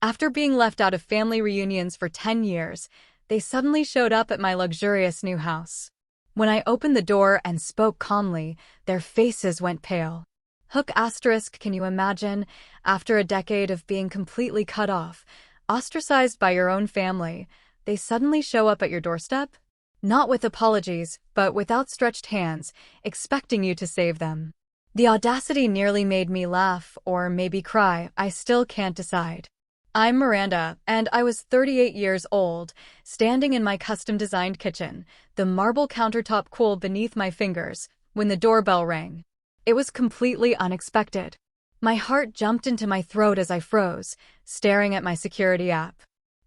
After being left out of family reunions for 10 years, they suddenly showed up at my luxurious new house. When I opened the door and spoke calmly, their faces went pale. Can you imagine, after a decade of being completely cut off, ostracized by your own family, they suddenly show up at your doorstep? Not with apologies, but with outstretched hands, expecting you to save them. The audacity nearly made me laugh or maybe cry, I still can't decide. I'm Miranda, and I was 38 years old, standing in my custom-designed kitchen, the marble countertop cool beneath my fingers, when the doorbell rang. It was completely unexpected. My heart jumped into my throat as I froze, staring at my security app.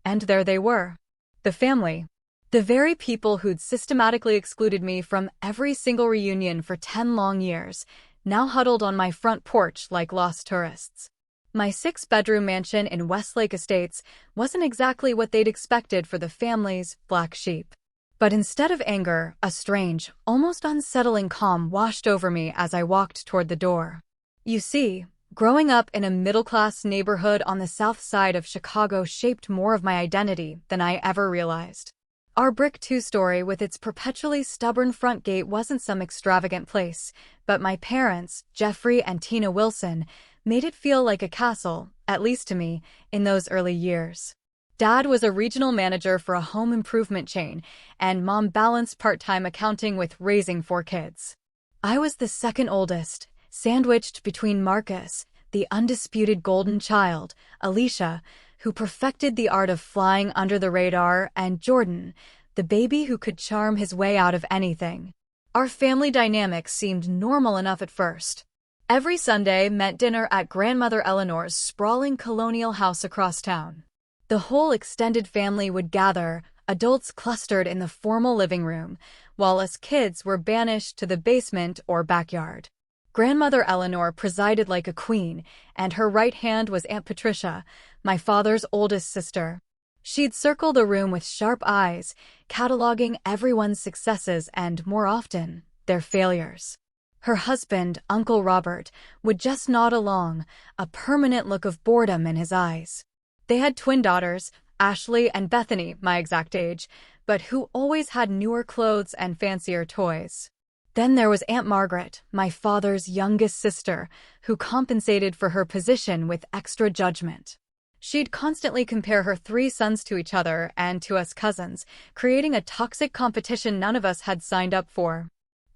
And there they were. The family. The very people who'd systematically excluded me from every single reunion for 10 long years, now huddled on my front porch like lost tourists. My 6-bedroom mansion in Westlake Estates wasn't exactly what they'd expected for the family's black sheep. But instead of anger, a strange, almost unsettling calm washed over me as I walked toward the door. You see, growing up in a middle-class neighborhood on the south side of Chicago shaped more of my identity than I ever realized. Our brick two-story with its perpetually stubborn front gate wasn't some extravagant place, but my parents, Jeffrey and Tina Wilson, made it feel like a castle, at least to me, in those early years. Dad was a regional manager for a home improvement chain, and Mom balanced part-time accounting with raising 4 kids. I was the second oldest, sandwiched between Marcus, the undisputed golden child, Alicia, who perfected the art of flying under the radar, and Jordan, the baby who could charm his way out of anything. Our family dynamic seemed normal enough at first. Every Sunday meant dinner at Grandmother Eleanor's sprawling colonial house across town. The whole extended family would gather, adults clustered in the formal living room, while us kids were banished to the basement or backyard. Grandmother Eleanor presided like a queen, and her right hand was Aunt Patricia, my father's oldest sister. She'd circle the room with sharp eyes, cataloging everyone's successes and, more often, their failures. Her husband, Uncle Robert, would just nod along, a permanent look of boredom in his eyes. They had twin daughters, Ashley and Bethany, my exact age, but who always had newer clothes and fancier toys. Then there was Aunt Margaret, my father's youngest sister, who compensated for her position with extra judgment. She'd constantly compare her 3 sons to each other and to us cousins, creating a toxic competition none of us had signed up for.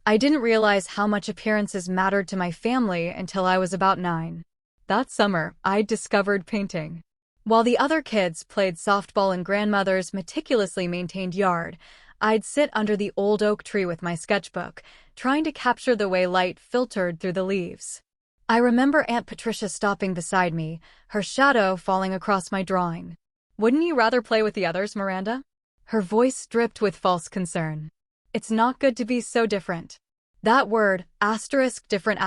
I didn't realize how much appearances mattered to my family until I was about 9. That summer, I discovered painting. While the other kids played softball in grandmother's meticulously maintained yard, I'd sit under the old oak tree with my sketchbook, trying to capture the way light filtered through the leaves. I remember Aunt Patricia stopping beside me, her shadow falling across my drawing. "Wouldn't you rather play with the others, Miranda?" Her voice dripped with false concern. "It's not good to be so different." That word, different,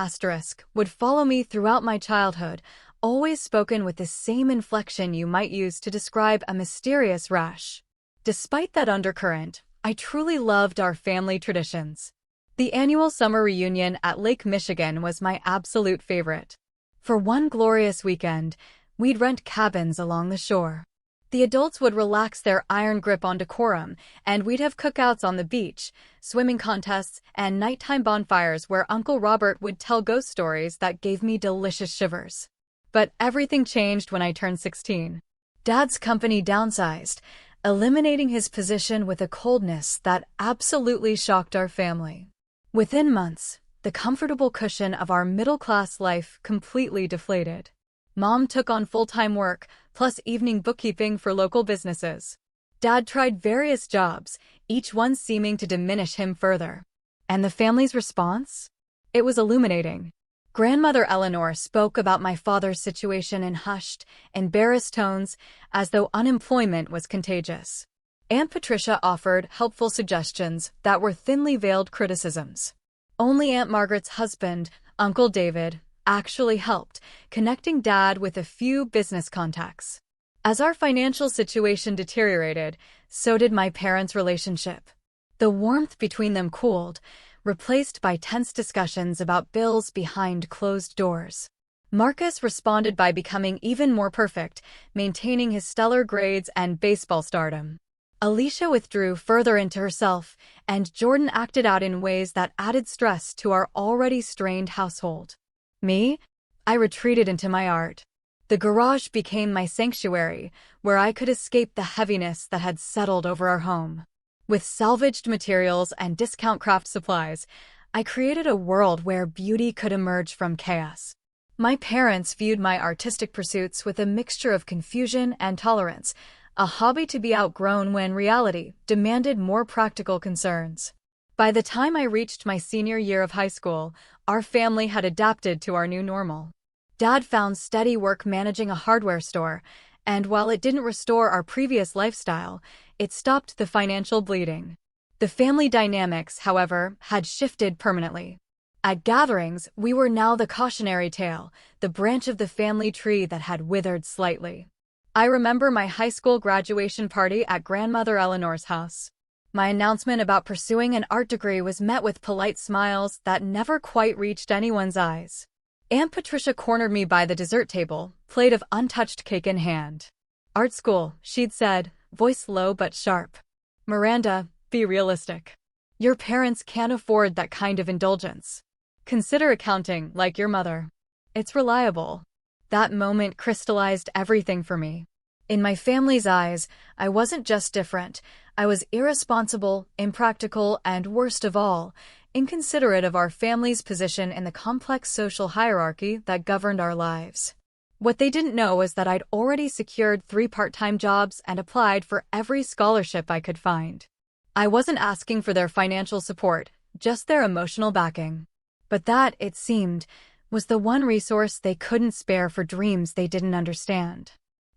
would follow me throughout my childhood, always spoken with the same inflection you might use to describe a mysterious rash. Despite that undercurrent, I truly loved our family traditions. The annual summer reunion at Lake Michigan was my absolute favorite. For one glorious weekend, we'd rent cabins along the shore. The adults would relax their iron grip on decorum, and we'd have cookouts on the beach, swimming contests, and nighttime bonfires where Uncle Robert would tell ghost stories that gave me delicious shivers. But everything changed when I turned 16. Dad's company downsized, eliminating his position with a coldness that absolutely shocked our family. Within months, the comfortable cushion of our middle-class life completely deflated. Mom took on full-time work, plus evening bookkeeping for local businesses. Dad tried various jobs, each one seeming to diminish him further. And the family's response? It was illuminating. Grandmother Eleanor spoke about my father's situation in hushed, embarrassed tones, as though unemployment was contagious. Aunt Patricia offered helpful suggestions that were thinly veiled criticisms. Only Aunt Margaret's husband, Uncle David, actually helped, connecting Dad with a few business contacts. As our financial situation deteriorated, so did my parents' relationship. The warmth between them cooled, replaced by tense discussions about bills behind closed doors. Marcus responded by becoming even more perfect, maintaining his stellar grades and baseball stardom. Alicia withdrew further into herself, and Jordan acted out in ways that added stress to our already strained household. Me? I retreated into my art. The garage became my sanctuary, where I could escape the heaviness that had settled over our home. With salvaged materials and discount craft supplies, I created a world where beauty could emerge from chaos. My parents viewed my artistic pursuits with a mixture of confusion and tolerance, a hobby to be outgrown when reality demanded more practical concerns. By the time I reached my senior year of high school, our family had adapted to our new normal. Dad found steady work managing a hardware store, and while it didn't restore our previous lifestyle, it stopped the financial bleeding. The family dynamics, however, had shifted permanently. At gatherings, we were now the cautionary tale, the branch of the family tree that had withered slightly. I remember my high school graduation party at grandmother Eleanor's house. My announcement about pursuing an art degree was met with polite smiles that never quite reached anyone's eyes. Aunt Patricia cornered me by the dessert table, plate of untouched cake in hand. "Art school," she'd said, voice low but sharp. "Miranda, be realistic. Your parents can't afford that kind of indulgence. Consider accounting, like your mother. It's reliable." That moment crystallized everything for me. In my family's eyes, I wasn't just different. I was irresponsible, impractical, and worst of all, inconsiderate of our family's position in the complex social hierarchy that governed our lives. What they didn't know was that I'd already secured 3 part-time jobs and applied for every scholarship I could find. I wasn't asking for their financial support, just their emotional backing. But that, it seemed, was the one resource they couldn't spare for dreams they didn't understand.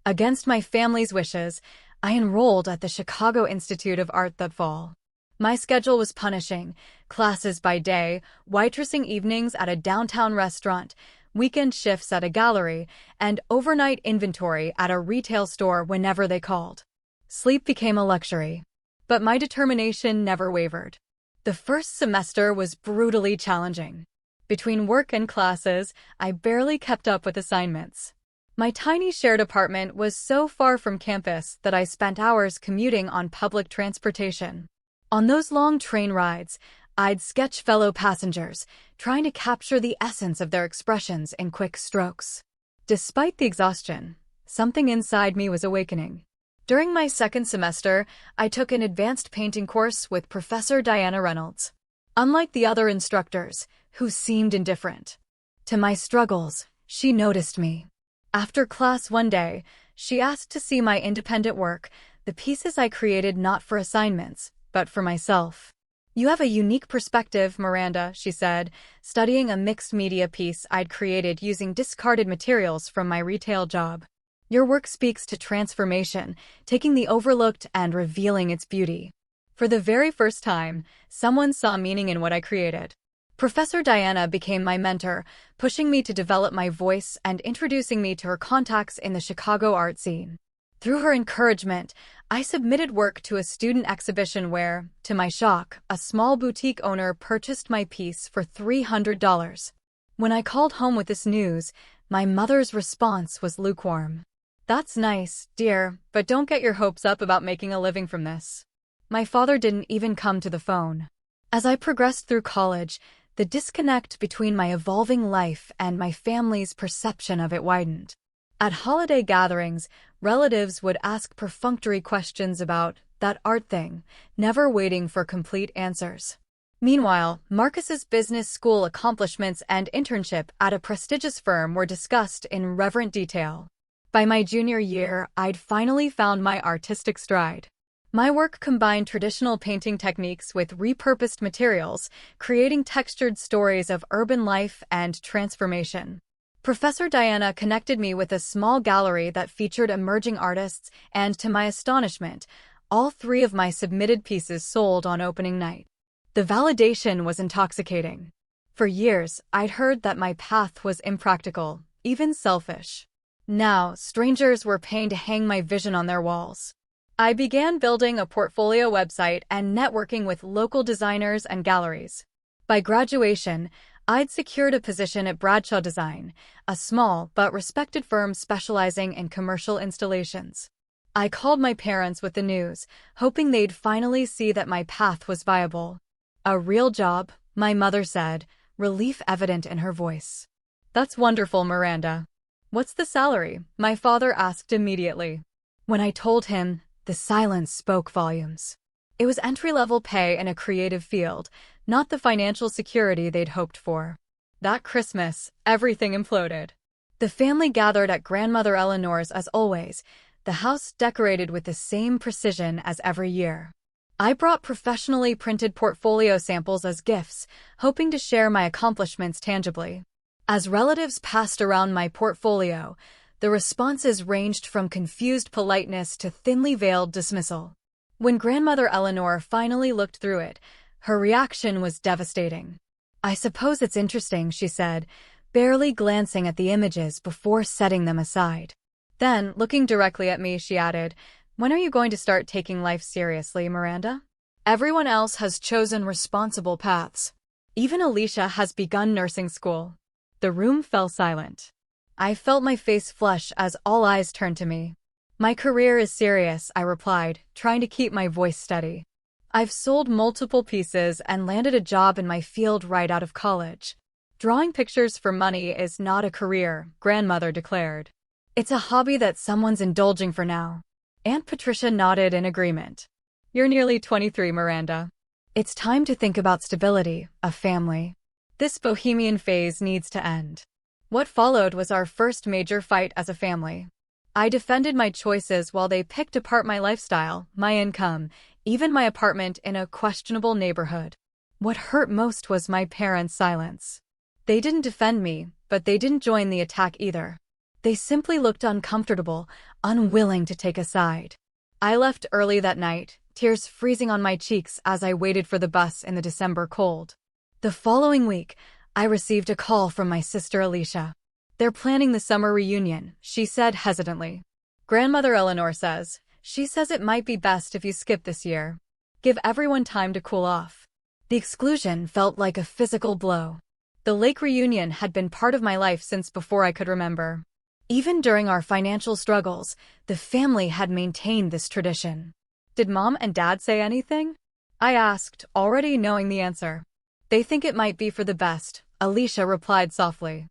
Against my family's wishes, I enrolled at the Chicago Institute of Art that fall. My schedule was punishing: classes by day, waitressing evenings at a downtown restaurant, weekend shifts at a gallery, and overnight inventory at a retail store whenever they called. Sleep became a luxury. But my determination never wavered. The first semester was brutally challenging. Between work and classes, I barely kept up with assignments. My tiny shared apartment was so far from campus that I spent hours commuting on public transportation. On those long train rides, I'd sketch fellow passengers, trying to capture the essence of their expressions in quick strokes. Despite the exhaustion, something inside me was awakening. During my second semester, I took an advanced painting course with Professor Diana Reynolds. Unlike the other instructors, who seemed indifferent to my struggles, she noticed me. After class one day, she asked to see my independent work, the pieces I created not for assignments, but for myself. "You have a unique perspective, Miranda," she said, studying a mixed media piece I'd created using discarded materials from my retail job. "Your work speaks to transformation, taking the overlooked and revealing its beauty." For the very first time, someone saw meaning in what I created. Professor Diana became my mentor, pushing me to develop my voice and introducing me to her contacts in the Chicago art scene. Through her encouragement, I submitted work to a student exhibition where, to my shock, a small boutique owner purchased my piece for $300. When I called home with this news, my mother's response was lukewarm. "That's nice, dear, but don't get your hopes up about making a living from this." My father didn't even come to the phone. As I progressed through college, the disconnect between my evolving life and my family's perception of it widened. At holiday gatherings, relatives would ask perfunctory questions about that art thing, never waiting for complete answers. Meanwhile, Marcus's business school accomplishments and internship at a prestigious firm were discussed in reverent detail. By my junior year, I'd finally found my artistic stride. My work combined traditional painting techniques with repurposed materials, creating textured stories of urban life and transformation. Professor Diana connected me with a small gallery that featured emerging artists, and to my astonishment, all 3 of my submitted pieces sold on opening night. The validation was intoxicating. For years, I'd heard that my path was impractical, even selfish. Now, strangers were paying to hang my vision on their walls. I began building a portfolio website and networking with local designers and galleries. By graduation, I'd secured a position at Bradshaw Design, a small but respected firm specializing in commercial installations. I called my parents with the news, hoping they'd finally see that my path was viable. "A real job," my mother said, relief evident in her voice. "That's wonderful, Miranda. What's the salary?" my father asked immediately. When I told him, the silence spoke volumes. It was entry-level pay in a creative field, not the financial security they'd hoped for. That Christmas, everything imploded. The family gathered at Grandmother Eleanor's as always, the house decorated with the same precision as every year. I brought professionally printed portfolio samples as gifts, hoping to share my accomplishments tangibly. As relatives passed around my portfolio, the responses ranged from confused politeness to thinly veiled dismissal. When Grandmother Eleanor finally looked through it, her reaction was devastating. "I suppose it's interesting," she said, barely glancing at the images before setting them aside. Then, looking directly at me, she added, "When are you going to start taking life seriously, Miranda? Everyone else has chosen responsible paths. Even Alicia has begun nursing school." The room fell silent. I felt my face flush as all eyes turned to me. "My career is serious," I replied, trying to keep my voice steady. "I've sold multiple pieces and landed a job in my field right out of college." "Drawing pictures for money is not a career," Grandmother declared. "It's a hobby that someone's indulging for now." Aunt Patricia nodded in agreement. "You're nearly 23, Miranda. It's time to think about stability, a family. This bohemian phase needs to end." What followed was our first major fight as a family. I defended my choices while they picked apart my lifestyle, my income, even my apartment in a questionable neighborhood. What hurt most was my parents' silence. They didn't defend me, but they didn't join the attack either. They simply looked uncomfortable, unwilling to take a side. I left early that night, tears freezing on my cheeks as I waited for the bus in the December cold. The following week, I received a call from my sister Alicia. "They're planning the summer reunion," she said hesitantly. "Grandmother Eleanor says, she says it might be best if you skip this year. Give everyone time to cool off." The exclusion felt like a physical blow. The lake reunion had been part of my life since before I could remember. Even during our financial struggles, the family had maintained this tradition. "Did Mom and Dad say anything?" I asked, already knowing the answer. "They think it might be for the best," Alicia replied softly.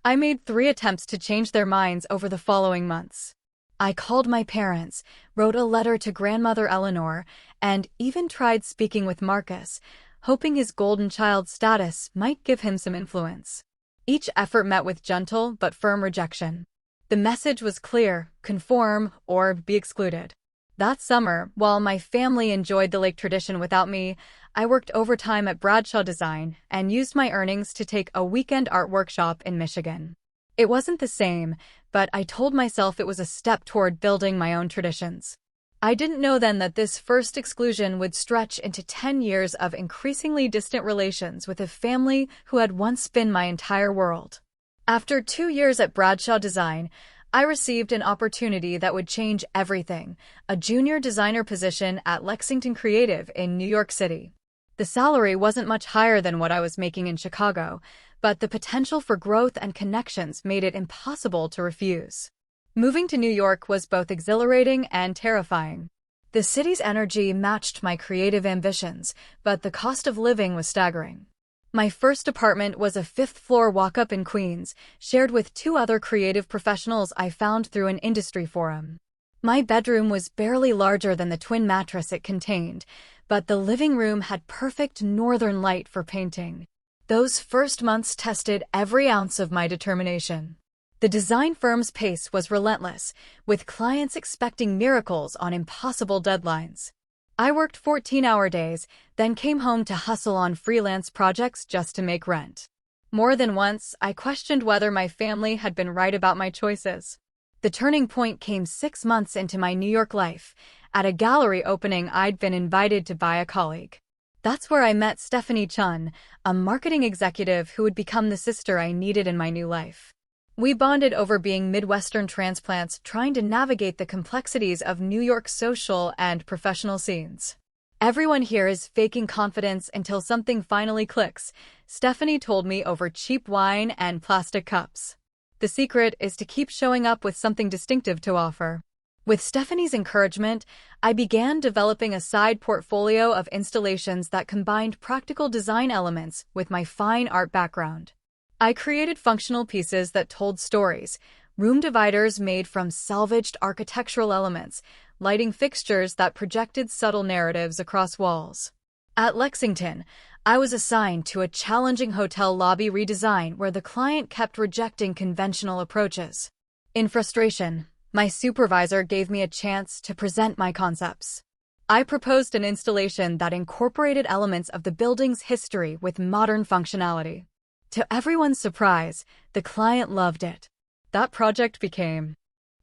I made 3 attempts to change their minds over the following months. I called my parents, wrote a letter to Grandmother Eleanor, and even tried speaking with Marcus, hoping his golden child status might give him some influence. Each effort met with gentle but firm rejection. The message was clear: conform or be excluded. That summer, while my family enjoyed the lake tradition without me, I worked overtime at Bradshaw Design and used my earnings to take a weekend art workshop in Michigan. It wasn't the same, but I told myself it was a step toward building my own traditions. I didn't know then that this first exclusion would stretch into 10 years of increasingly distant relations with a family who had once been my entire world. After 2 years at Bradshaw Design, I received an opportunity that would change everything: a junior designer position at Lexington Creative in New York City. The salary wasn't much higher than what I was making in Chicago, but the potential for growth and connections made it impossible to refuse. Moving to New York was both exhilarating and terrifying. The city's energy matched my creative ambitions, but the cost of living was staggering. My first apartment was a 5th-floor walk-up in Queens, shared with 2 other creative professionals I found through an industry forum. My bedroom was barely larger than the twin mattress it contained, but the living room had perfect northern light for painting. Those first months tested every ounce of my determination. The design firm's pace was relentless, with clients expecting miracles on impossible deadlines. I worked 14-hour days, then came home to hustle on freelance projects just to make rent. More than once, I questioned whether my family had been right about my choices. The turning point came 6 months into my New York life. At a gallery opening, I'd been invited to by a colleague. That's where I met Stephanie Chun, a marketing executive who would become the sister I needed in my new life. We bonded over being Midwestern transplants trying to navigate the complexities of New York's social and professional scenes. Everyone here is faking confidence until something finally clicks, Stephanie told me over cheap wine and plastic cups. The secret is to keep showing up with something distinctive to offer. With Stephanie's encouragement, I began developing a side portfolio of installations that combined practical design elements with my fine art background. I created functional pieces that told stories, room dividers made from salvaged architectural elements, lighting fixtures that projected subtle narratives across walls. At Lexington, I was assigned to a challenging hotel lobby redesign where the client kept rejecting conventional approaches. In frustration, my supervisor gave me a chance to present my concepts. I proposed an installation that incorporated elements of the building's history with modern functionality. To everyone's surprise, the client loved it. That project became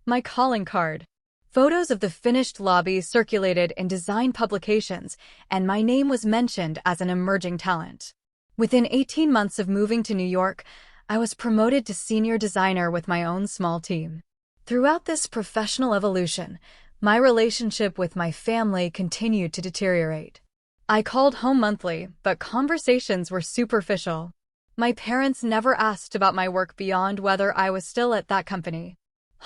my calling card. Photos of the finished lobby circulated in design publications, and my name was mentioned as an emerging talent. Within 18 months of moving to New York, I was promoted to senior designer with my own small team. Throughout this professional evolution, my relationship with my family continued to deteriorate. I called home monthly, but conversations were superficial. My parents never asked about my work beyond whether I was still at that company.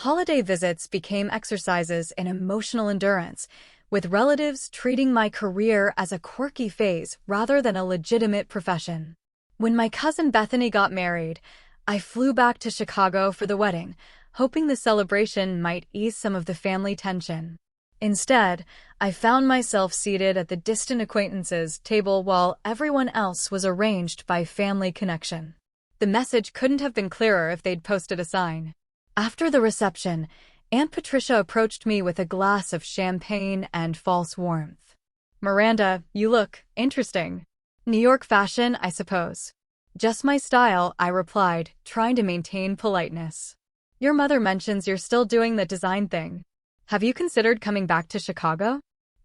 Holiday visits became exercises in emotional endurance, with relatives treating my career as a quirky phase rather than a legitimate profession. When my cousin Bethany got married, I flew back to Chicago for the wedding, hoping the celebration might ease some of the family tension. Instead, I found myself seated at the distant acquaintances' table while everyone else was arranged by family connection. The message couldn't have been clearer if they'd posted a sign. After the reception, Aunt Patricia approached me with a glass of champagne and false warmth. "Miranda, you look interesting. New York fashion, I suppose." "Just my style," I replied, trying to maintain politeness. "Your mother mentions you're still doing the design thing. Have you considered coming back to Chicago?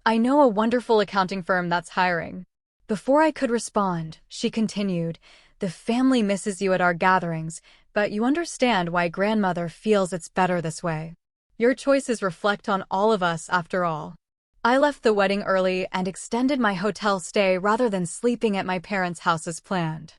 I know a wonderful accounting firm that's hiring." Before I could respond, she continued, "The family misses you at our gatherings, but you understand why grandmother feels it's better this way. Your choices reflect on all of us, after all." I left the wedding early and extended my hotel stay rather than sleeping at my parents' house as planned.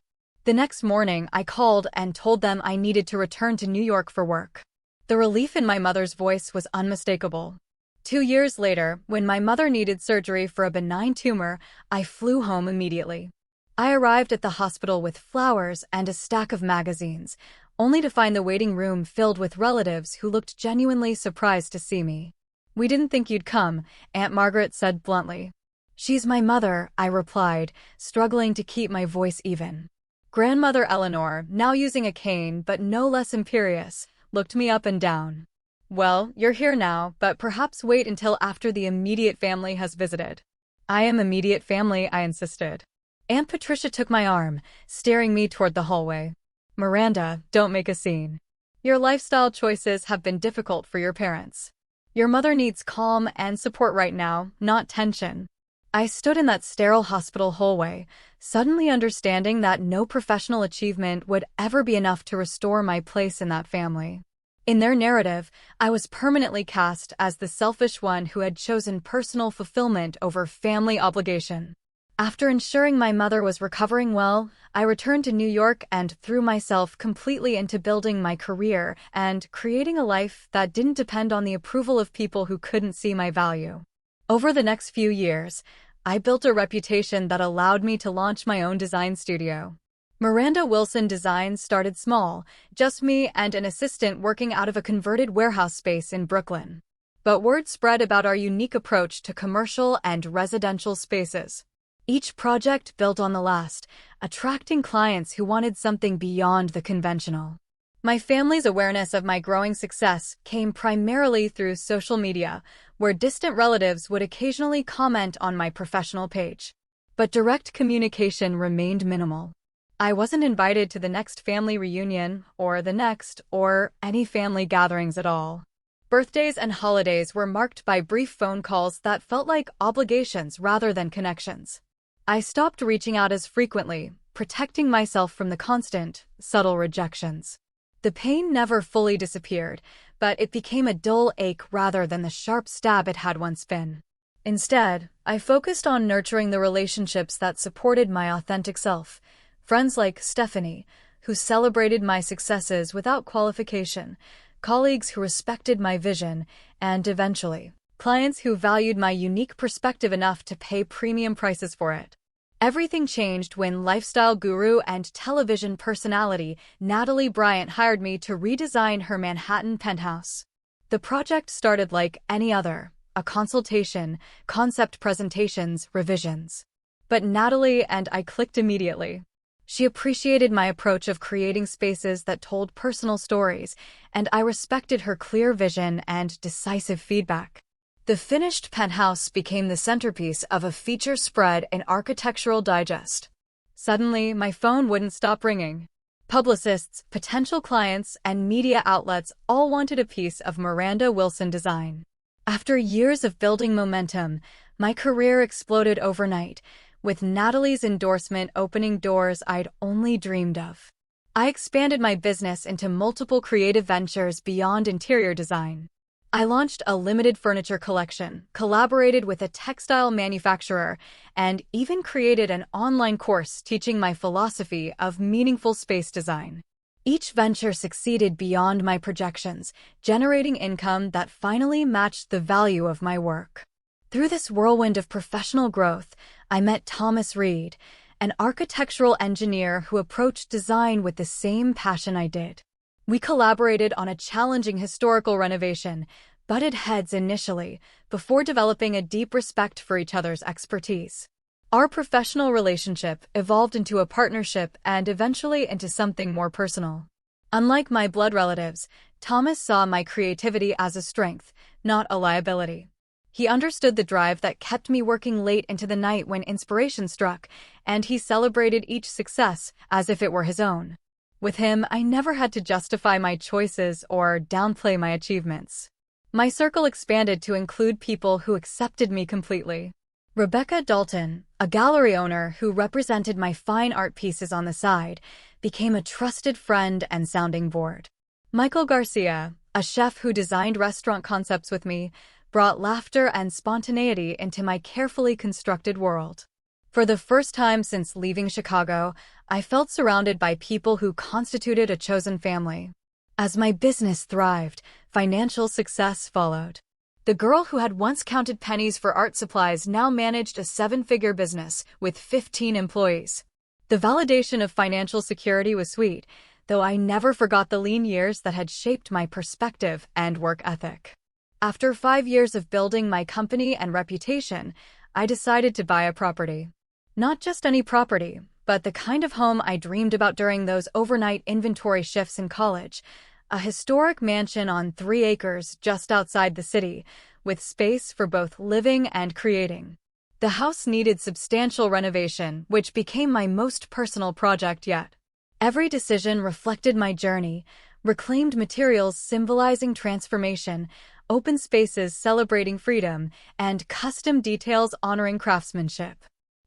The next morning, I called and told them I needed to return to New York for work. The relief in my mother's voice was unmistakable. 2 years later, when my mother needed surgery for a benign tumor, I flew home immediately. I arrived at the hospital with flowers and a stack of magazines, only to find the waiting room filled with relatives who looked genuinely surprised to see me. "We didn't think you'd come," Aunt Margaret said bluntly. "She's my mother," I replied, struggling to keep my voice even. Grandmother Eleanor, now using a cane but no less imperious, looked me up and down. "Well, you're here now, but perhaps wait until after the immediate family has visited." "I am immediate family," I insisted. Aunt Patricia took my arm, steering me toward the hallway. "Miranda, don't make a scene. Your lifestyle choices have been difficult for your parents. Your mother needs calm and support right now, not tension." I stood in that sterile hospital hallway, suddenly understanding that no professional achievement would ever be enough to restore my place in that family. In their narrative, I was permanently cast as the selfish one who had chosen personal fulfillment over family obligation. After ensuring my mother was recovering well, I returned to New York and threw myself completely into building my career and creating a life that didn't depend on the approval of people who couldn't see my value. Over the next few years, I built a reputation that allowed me to launch my own design studio. Miranda Wilson Designs started small, just me and an assistant working out of a converted warehouse space in Brooklyn. But word spread about our unique approach to commercial and residential spaces. Each project built on the last, attracting clients who wanted something beyond the conventional. My family's awareness of my growing success came primarily through social media, where distant relatives would occasionally comment on my professional page. But direct communication remained minimal. I wasn't invited to the next family reunion, or the next, or any family gatherings at all. Birthdays and holidays were marked by brief phone calls that felt like obligations rather than connections. I stopped reaching out as frequently, protecting myself from the constant, subtle rejections. The pain never fully disappeared, but it became a dull ache rather than the sharp stab it had once been. Instead, I focused on nurturing the relationships that supported my authentic self. Friends like Stephanie, who celebrated my successes without qualification, colleagues who respected my vision, and eventually, clients who valued my unique perspective enough to pay premium prices for it. Everything changed when lifestyle guru and television personality Natalie Bryant hired me to redesign her Manhattan penthouse. The project started like any other, a consultation, concept presentations, revisions. But Natalie and I clicked immediately. She appreciated my approach of creating spaces that told personal stories, and I respected her clear vision and decisive feedback. The finished penthouse became the centerpiece of a feature spread in Architectural Digest. Suddenly, my phone wouldn't stop ringing. Publicists, potential clients, and media outlets all wanted a piece of Miranda Wilson design. After years of building momentum, my career exploded overnight, with Natalie's endorsement opening doors I'd only dreamed of. I expanded my business into multiple creative ventures beyond interior design. I launched a limited furniture collection, collaborated with a textile manufacturer, and even created an online course teaching my philosophy of meaningful space design. Each venture succeeded beyond my projections, generating income that finally matched the value of my work. Through this whirlwind of professional growth, I met Thomas Reed, an architectural engineer who approached design with the same passion I did. We collaborated on a challenging historical renovation, butted heads initially, before developing a deep respect for each other's expertise. Our professional relationship evolved into a partnership and eventually into something more personal. Unlike my blood relatives, Thomas saw my creativity as a strength, not a liability. He understood the drive that kept me working late into the night when inspiration struck, and he celebrated each success as if it were his own. With him, I never had to justify my choices or downplay my achievements. My circle expanded to include people who accepted me completely. Rebecca Dalton, a gallery owner who represented my fine art pieces on the side, became a trusted friend and sounding board. Michael Garcia, a chef who designed restaurant concepts with me, brought laughter and spontaneity into my carefully constructed world. For the first time since leaving Chicago, I felt surrounded by people who constituted a chosen family. As my business thrived, financial success followed. The girl who had once counted pennies for art supplies now managed a 7-figure business with 15 employees. The validation of financial security was sweet, though I never forgot the lean years that had shaped my perspective and work ethic. After 5 years of building my company and reputation, I decided to buy a property. Not just any property, but the kind of home I dreamed about during those overnight inventory shifts in college. A historic mansion on 3 acres just outside the city, with space for both living and creating. The house needed substantial renovation, which became my most personal project yet. Every decision reflected my journey, reclaimed materials symbolizing transformation, open spaces celebrating freedom, and custom details honoring craftsmanship.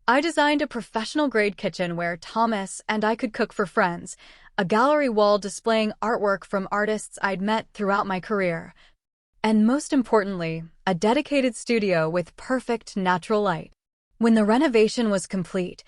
I designed a professional-grade kitchen where Thomas and I could cook for friends, a gallery wall displaying artwork from artists I'd met throughout my career, and most importantly, a dedicated studio with perfect natural light. When the renovation was complete,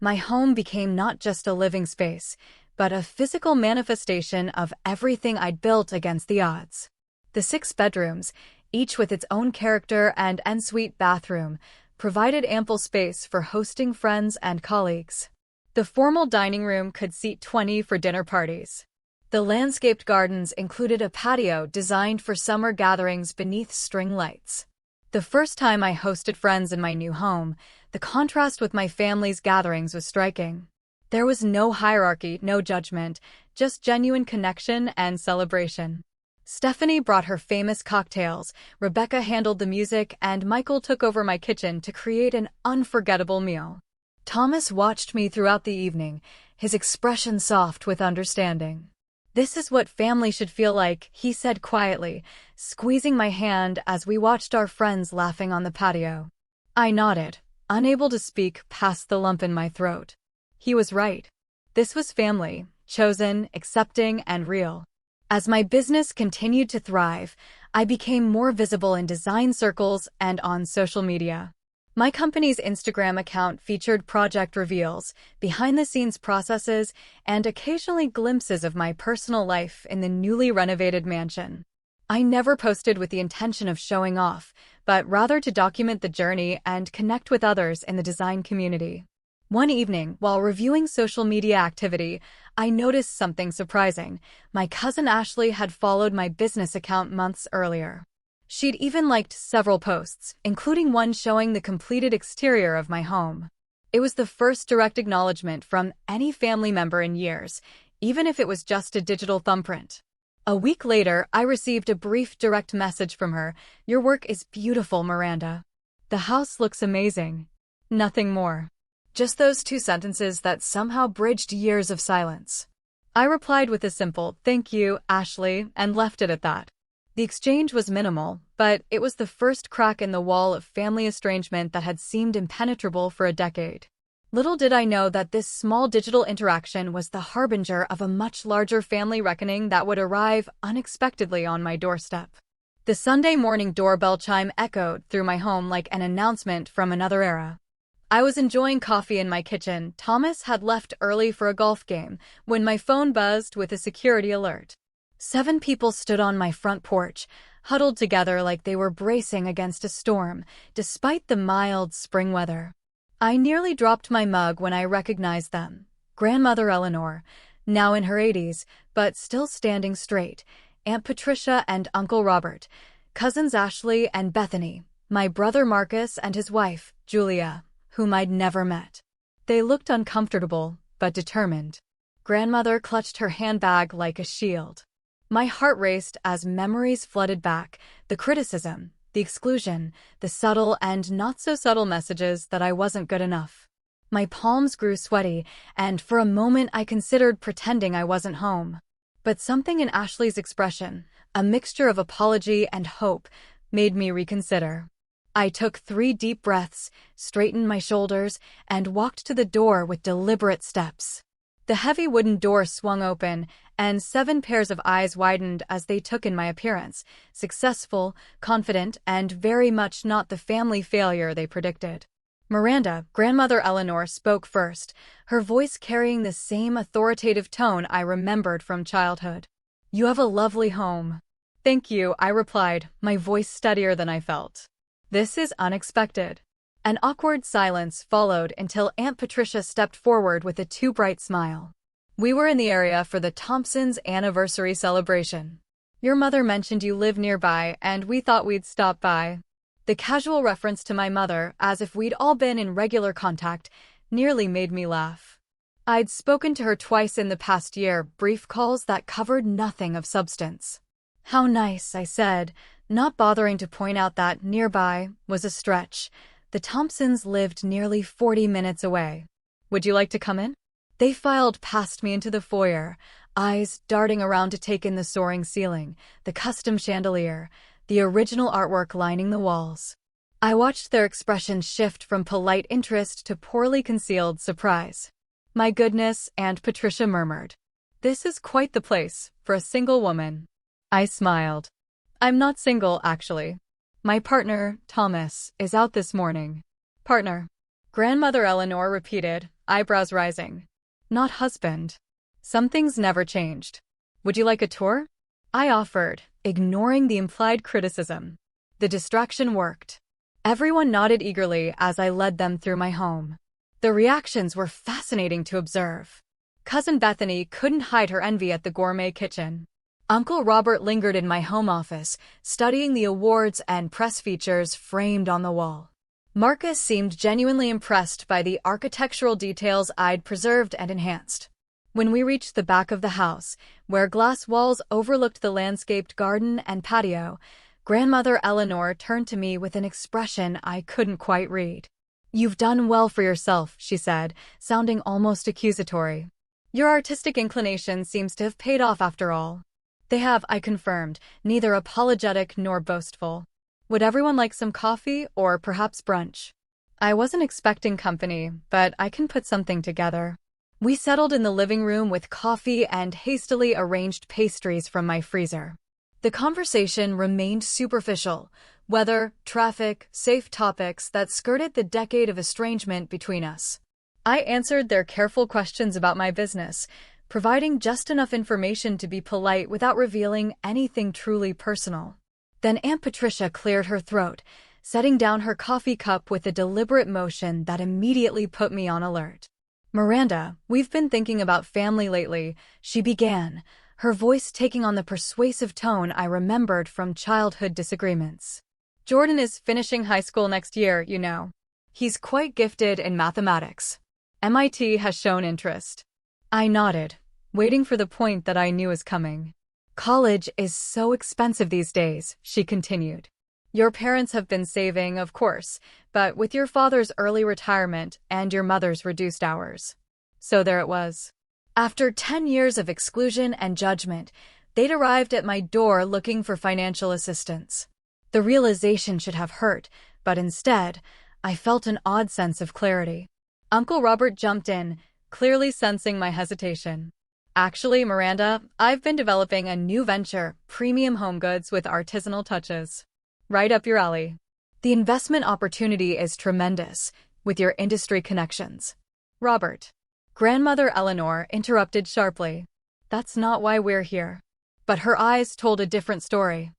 my home became not just a living space, but a physical manifestation of everything I'd built against the odds. The 6 bedrooms, each with its own character and ensuite bathroom, provided ample space for hosting friends and colleagues. The formal dining room could seat 20 for dinner parties. The landscaped gardens included a patio designed for summer gatherings beneath string lights. The first time I hosted friends in my new home, the contrast with my family's gatherings was striking. There was no hierarchy, no judgment, just genuine connection and celebration. Stephanie brought her famous cocktails, Rebecca handled the music, and Michael took over my kitchen to create an unforgettable meal. Thomas watched me throughout the evening, his expression soft with understanding. "This is what family should feel like," he said quietly, squeezing my hand as we watched our friends laughing on the patio. I nodded, unable to speak past the lump in my throat. He was right. This was family, chosen, accepting, and real. As my business continued to thrive, I became more visible in design circles and on social media. My company's Instagram account featured project reveals, behind-the-scenes processes, and occasionally glimpses of my personal life in the newly renovated mansion. I never posted with the intention of showing off, but rather to document the journey and connect with others in the design community. One evening, while reviewing social media activity, I noticed something surprising. My cousin Ashley had followed my business account months earlier. She'd even liked several posts, including one showing the completed exterior of my home. It was the first direct acknowledgement from any family member in years, even if it was just a digital thumbprint. A week later, I received a brief direct message from her. "Your work is beautiful, Miranda. The house looks amazing." Nothing more. Just those two sentences that somehow bridged years of silence. I replied with a simple, "Thank you, Ashley," and left it at that. The exchange was minimal, but it was the first crack in the wall of family estrangement that had seemed impenetrable for a decade. Little did I know that this small digital interaction was the harbinger of a much larger family reckoning that would arrive unexpectedly on my doorstep. The Sunday morning doorbell chime echoed through my home like an announcement from another era. I was enjoying coffee in my kitchen. Thomas had left early for a golf game when my phone buzzed with a security alert. 7 people stood on my front porch, huddled together like they were bracing against a storm, despite the mild spring weather. I nearly dropped my mug when I recognized them. Grandmother Eleanor, now in her 80s, but still standing straight, Aunt Patricia and Uncle Robert, cousins Ashley and Bethany, my brother Marcus and his wife, Julia, whom I'd never met. They looked uncomfortable, but determined. Grandmother clutched her handbag like a shield. My heart raced as memories flooded back, the criticism, the exclusion, the subtle and not-so-subtle messages that I wasn't good enough. My palms grew sweaty, and for a moment I considered pretending I wasn't home. But something in Ashley's expression, a mixture of apology and hope, made me reconsider. I took 3 deep breaths, straightened my shoulders, and walked to the door with deliberate steps. The heavy wooden door swung open, and 7 pairs of eyes widened as they took in my appearance, successful, confident, and very much not the family failure they predicted. Miranda, Grandmother Eleanor, spoke first, her voice carrying the same authoritative tone I remembered from childhood. "You have a lovely home." "Thank you," I replied, my voice steadier than I felt. "This is unexpected." An awkward silence followed until Aunt Patricia stepped forward with a too bright smile. "We were in the area for the Thompsons' anniversary celebration. Your mother mentioned you live nearby, and we thought we'd stop by." The casual reference to my mother, as if we'd all been in regular contact, nearly made me laugh. I'd spoken to her twice in the past year, brief calls that covered nothing of substance. "How nice," I said, not bothering to point out that nearby was a stretch. The Thompsons lived nearly 40 minutes away. "Would you like to come in?" They filed past me into the foyer, eyes darting around to take in the soaring ceiling, the custom chandelier, the original artwork lining the walls. I watched their expressions shift from polite interest to poorly concealed surprise. "My goodness," Aunt Patricia murmured. "This is quite the place for a single woman." I smiled. "I'm not single, actually. My partner, Thomas, is out this morning." "Partner?" Grandmother Eleanor repeated, eyebrows rising. "Not husband." Some things never changed. "Would you like a tour?" I offered, ignoring the implied criticism. The distraction worked. Everyone nodded eagerly as I led them through my home. The reactions were fascinating to observe. Cousin Bethany couldn't hide her envy at the gourmet kitchen. Uncle Robert lingered in my home office, studying the awards and press features framed on the wall. Marcus seemed genuinely impressed by the architectural details I'd preserved and enhanced. When we reached the back of the house, where glass walls overlooked the landscaped garden and patio, Grandmother Eleanor turned to me with an expression I couldn't quite read. "You've done well for yourself," she said, sounding almost accusatory. "Your artistic inclination seems to have paid off after all." "They have," I confirmed, neither apologetic nor boastful. "Would everyone like some coffee or perhaps brunch?" I wasn't expecting company, but I can put something together. We settled in the living room with coffee and hastily arranged pastries from my freezer. The conversation remained superficial, weather, traffic, safe topics that skirted the decade of estrangement between us. I answered their careful questions about my business, providing just enough information to be polite without revealing anything truly personal. Then Aunt Patricia cleared her throat, setting down her coffee cup with a deliberate motion that immediately put me on alert. "Miranda, we've been thinking about family lately," she began, her voice taking on the persuasive tone I remembered from childhood disagreements. "Jordan is finishing high school next year, you know. He's quite gifted in mathematics. MIT has shown interest." I nodded, waiting for the point that I knew was coming. "College is so expensive these days," she continued. "Your parents have been saving, of course, but with your father's early retirement and your mother's reduced hours." So there it was. After 10 years of exclusion and judgment, they'd arrived at my door looking for financial assistance. The realization should have hurt, but instead, I felt an odd sense of clarity. Uncle Robert jumped in, clearly sensing my hesitation. "Actually, Miranda, I've been developing a new venture, premium home goods with artisanal touches. Right up your alley. The investment opportunity is tremendous, with your industry connections." "Robert." Grandmother Eleanor interrupted sharply. "That's not why we're here." But her eyes told a different story.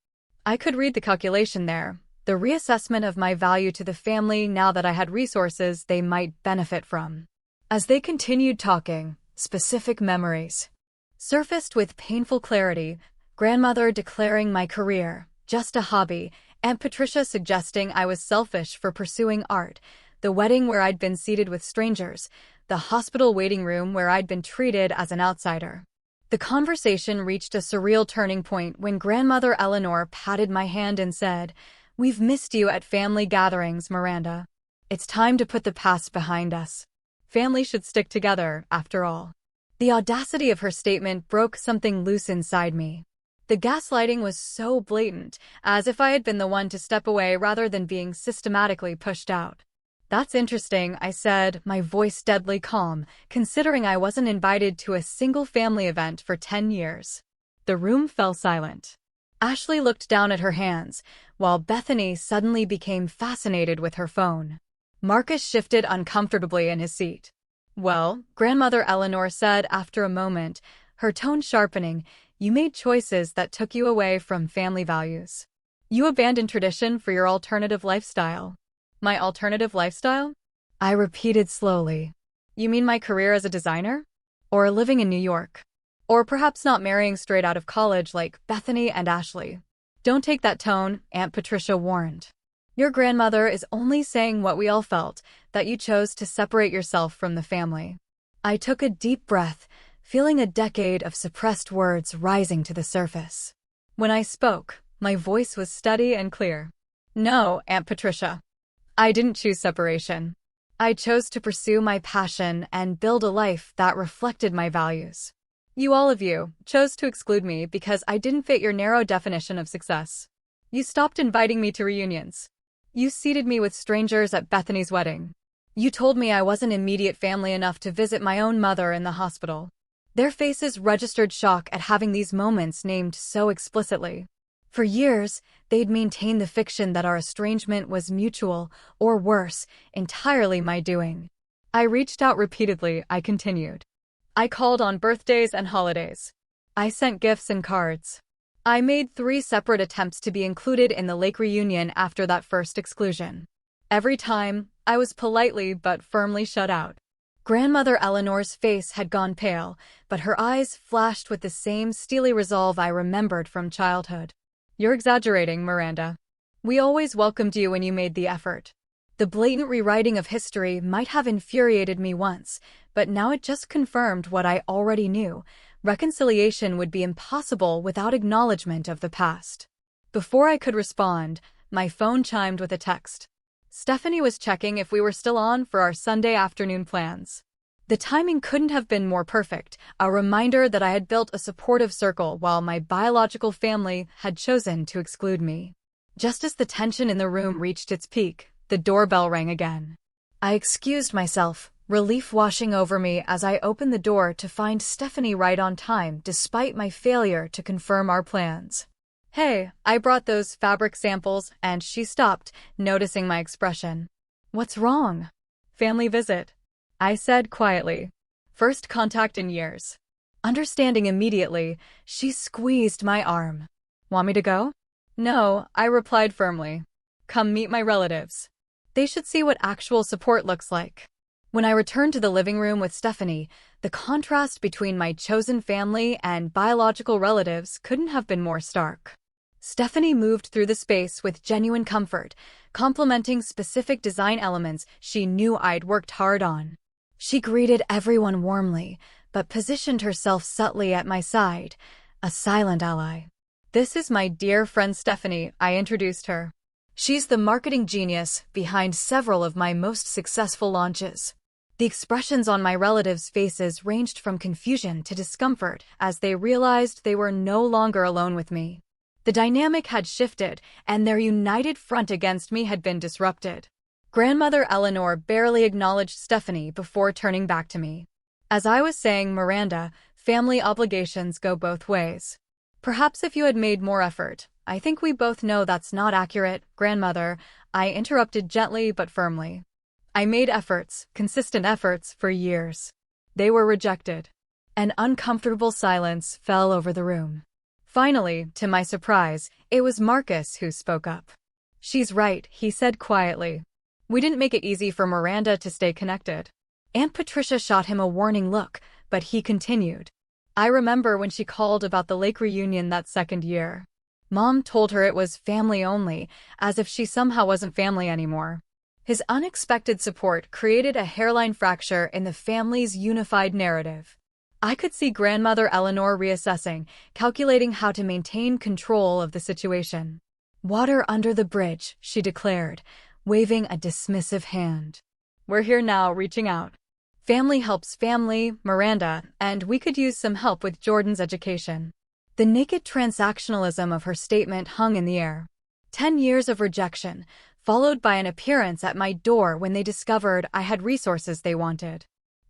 I could read the calculation there, the reassessment of my value to the family now that I had resources they might benefit from. As they continued talking, specific memories surfaced with painful clarity, grandmother declaring my career just a hobby, Aunt Patricia suggesting I was selfish for pursuing art, the wedding where I'd been seated with strangers, the hospital waiting room where I'd been treated as an outsider. The conversation reached a surreal turning point when Grandmother Eleanor patted my hand and said, "We've missed you at family gatherings, Miranda. It's time to put the past behind us. Family should stick together, after all." The audacity of her statement broke something loose inside me. The gaslighting was so blatant, as if I had been the one to step away rather than being systematically pushed out. "That's interesting," I said, my voice deadly calm, considering I wasn't invited to a single family event for 10 years. The room fell silent. Ashley looked down at her hands, while Bethany suddenly became fascinated with her phone. Marcus shifted uncomfortably in his seat. "Well," Grandmother Eleanor said after a moment, her tone sharpening, "you made choices that took you away from family values. You abandoned tradition for your alternative lifestyle." "My alternative lifestyle?" I repeated slowly. "You mean my career as a designer? Or living in New York? Or perhaps not marrying straight out of college like Bethany and Ashley?" "Don't take that tone," Aunt Patricia warned. "Your grandmother is only saying what we all felt, that you chose to separate yourself from the family." I took a deep breath, feeling a decade of suppressed words rising to the surface. When I spoke, my voice was steady and clear. "No, Aunt Patricia. I didn't choose separation. I chose to pursue my passion and build a life that reflected my values. You, all of you, chose to exclude me because I didn't fit your narrow definition of success. You stopped inviting me to reunions. You seated me with strangers at Bethany's wedding. You told me I wasn't immediate family enough to visit my own mother in the hospital." Their faces registered shock at having these moments named so explicitly. For years, they'd maintained the fiction that our estrangement was mutual, or worse, entirely my doing. "I reached out repeatedly," I continued. "I called on birthdays and holidays. I sent gifts and cards. I made 3 separate attempts to be included in the lake reunion after that first exclusion. Every time, I was politely but firmly shut out." Grandmother Eleanor's face had gone pale, but her eyes flashed with the same steely resolve I remembered from childhood. "You're exaggerating, Miranda. We always welcomed you when you made the effort." The blatant rewriting of history might have infuriated me once, but now it just confirmed what I already knew. Reconciliation would be impossible without acknowledgement of the past. Before I could respond, my phone chimed with a text. Stephanie was checking if we were still on for our Sunday afternoon plans. The timing couldn't have been more perfect, a reminder that I had built a supportive circle while my biological family had chosen to exclude me. Just as the tension in the room reached its peak, the doorbell rang again. I excused myself, relief washing over me as I opened the door to find Stephanie right on time despite my failure to confirm our plans. "Hey, I brought those fabric samples," and she stopped, noticing my expression. "What's wrong?" "Family visit," I said quietly. "First contact in years." Understanding immediately, she squeezed my arm. "Want me to go?" "No," I replied firmly. "Come meet my relatives. They should see what actual support looks like." When I returned to the living room with Stephanie, the contrast between my chosen family and biological relatives couldn't have been more stark. Stephanie moved through the space with genuine comfort, complimenting specific design elements she knew I'd worked hard on. She greeted everyone warmly, but positioned herself subtly at my side, a silent ally. "This is my dear friend Stephanie," I introduced her. "She's the marketing genius behind several of my most successful launches." The expressions on my relatives' faces ranged from confusion to discomfort as they realized they were no longer alone with me. The dynamic had shifted, and their united front against me had been disrupted. Grandmother Eleanor barely acknowledged Stephanie before turning back to me. "As I was saying, Miranda, family obligations go both ways. Perhaps if you had made more effort." "I think we both know that's not accurate, Grandmother," I interrupted gently but firmly. "I made efforts, consistent efforts, for years. They were rejected." An uncomfortable silence fell over the room. Finally, to my surprise, it was Marcus who spoke up. "She's right," he said quietly. "We didn't make it easy for Miranda to stay connected." Aunt Patricia shot him a warning look, but he continued. "I remember when she called about the lake reunion that second year. Mom told her it was family only, as if she somehow wasn't family anymore." His unexpected support created a hairline fracture in the family's unified narrative. I could see Grandmother Eleanor reassessing, calculating how to maintain control of the situation. "Water under the bridge," she declared, waving a dismissive hand. "We're here now, reaching out. Family helps family, Miranda, and we could use some help with Jordan's education." The naked transactionalism of her statement hung in the air. 10 years of rejection, followed by an appearance at my door when they discovered I had resources they wanted.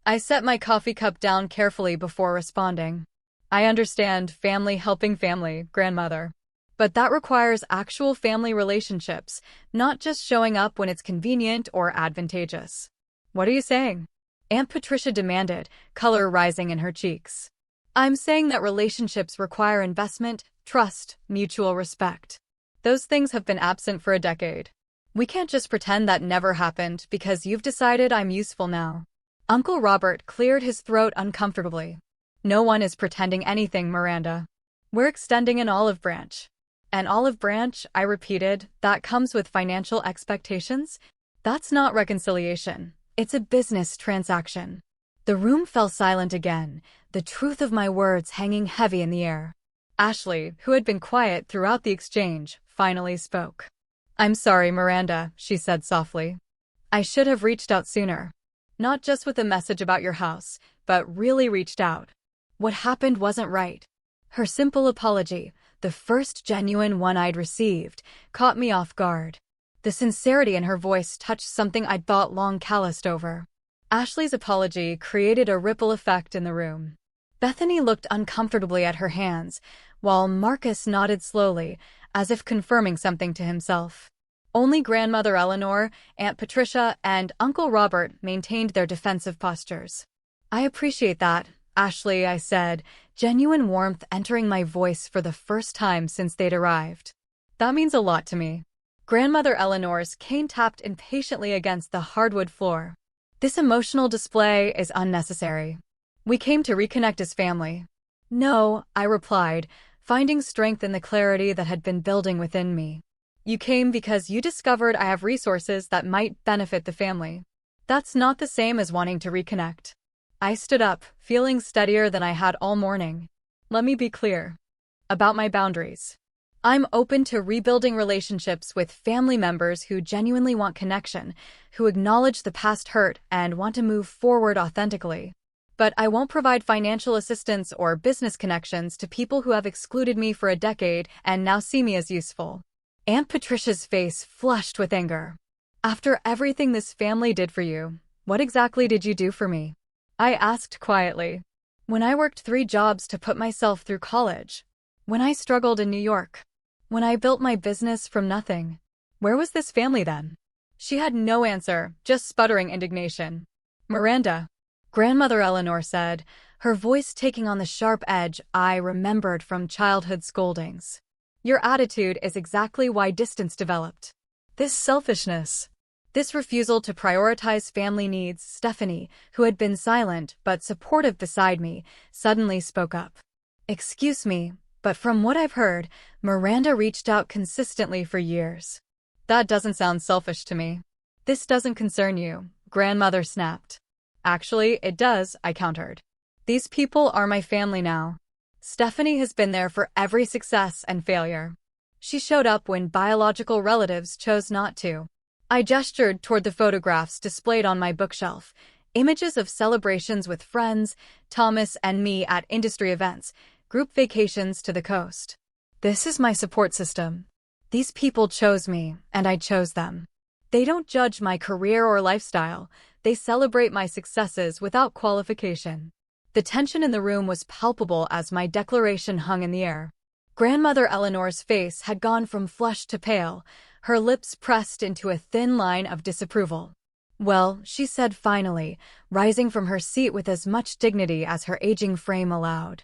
I set my coffee cup down carefully before responding. "I understand family helping family, Grandmother. But that requires actual family relationships, not just showing up when it's convenient or advantageous." "What are you saying?" Aunt Patricia demanded, color rising in her cheeks. "I'm saying that relationships require investment, trust, mutual respect. Those things have been absent for a decade. We can't just pretend that never happened because you've decided I'm useful now." Uncle Robert cleared his throat uncomfortably. "No one is pretending anything, Miranda. We're extending an olive branch." "An olive branch," I repeated, "that comes with financial expectations? That's not reconciliation. It's a business transaction." The room fell silent again, the truth of my words hanging heavy in the air. Ashley, who had been quiet throughout the exchange, finally spoke. "I'm sorry, Miranda," she said softly. "I should have reached out sooner. Not just with a message about your house, but really reached out. What happened wasn't right." Her simple apology, the first genuine one I'd received, caught me off guard. The sincerity in her voice touched something I'd thought long calloused over. Ashley's apology created a ripple effect in the room. Bethany looked uncomfortably at her hands, while Marcus nodded slowly, as if confirming something to himself. Only Grandmother Eleanor, Aunt Patricia, and Uncle Robert maintained their defensive postures. "I appreciate that, Ashley," I said, genuine warmth entering my voice for the first time since they'd arrived. "That means a lot to me." Grandmother Eleanor's cane tapped impatiently against the hardwood floor. "This emotional display is unnecessary. We came to reconnect as family." "No," I replied, finding strength in the clarity that had been building within me. "You came because you discovered I have resources that might benefit the family. That's not the same as wanting to reconnect." I stood up, feeling steadier than I had all morning. "Let me be clear about my boundaries. I'm open to rebuilding relationships with family members who genuinely want connection, who acknowledge the past hurt and want to move forward authentically. But I won't provide financial assistance or business connections to people who have excluded me for a decade and now see me as useful." Aunt Patricia's face flushed with anger. "After everything this family did for you, What exactly did you do for me? I asked quietly. When I worked 3 jobs to put myself through college. When I struggled in New York. When I built my business from nothing. Where was this family then? She had no answer, just sputtering indignation. Miranda, Grandmother Eleanor said, her voice taking on the sharp edge I remembered from childhood scoldings. Your attitude is exactly why distance developed. This selfishness. This refusal to prioritize family needs. Stephanie, who had been silent but supportive beside me, suddenly spoke up. Excuse me, but from what I've heard, Miranda reached out consistently for years. That doesn't sound selfish to me. This doesn't concern you, Grandmother snapped. Actually, it does, I countered. These people are my family now. Stephanie has been there for every success and failure. She showed up when biological relatives chose not to. I gestured toward the photographs displayed on my bookshelf, images of celebrations with friends, Thomas and me at industry events, group vacations to the coast. This is my support system. These people chose me, and I chose them. They don't judge my career or lifestyle. They celebrate my successes without qualification. The tension in the room was palpable as my declaration hung in the air. Grandmother Eleanor's face had gone from flushed to pale, her lips pressed into a thin line of disapproval. Well, she said finally, rising from her seat with as much dignity as her aging frame allowed.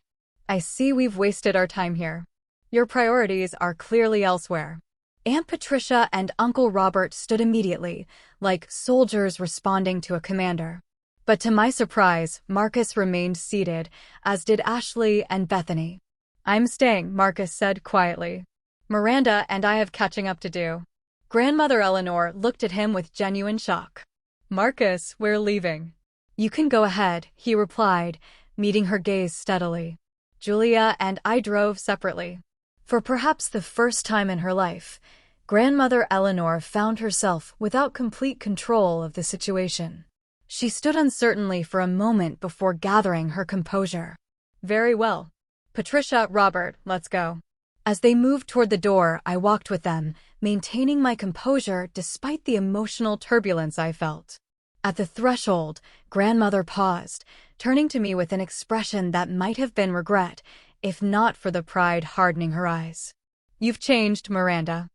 I see we've wasted our time here. Your priorities are clearly elsewhere. Aunt Patricia and Uncle Robert stood immediately, like soldiers responding to a commander. But to my surprise, Marcus remained seated, as did Ashley and Bethany. I'm staying, Marcus said quietly. Miranda and I have catching up to do. Grandmother Eleanor looked at him with genuine shock. Marcus, we're leaving. You can go ahead, he replied, meeting her gaze steadily. Julia and I drove separately. For perhaps the first time in her life, Grandmother Eleanor found herself without complete control of the situation. She stood uncertainly for a moment before gathering her composure. Very well. Patricia, Robert, let's go. As they moved toward the door, I walked with them, maintaining my composure despite the emotional turbulence I felt. At the threshold, Grandmother paused, turning to me with an expression that might have been regret, if not for the pride hardening her eyes. You've changed, Miranda.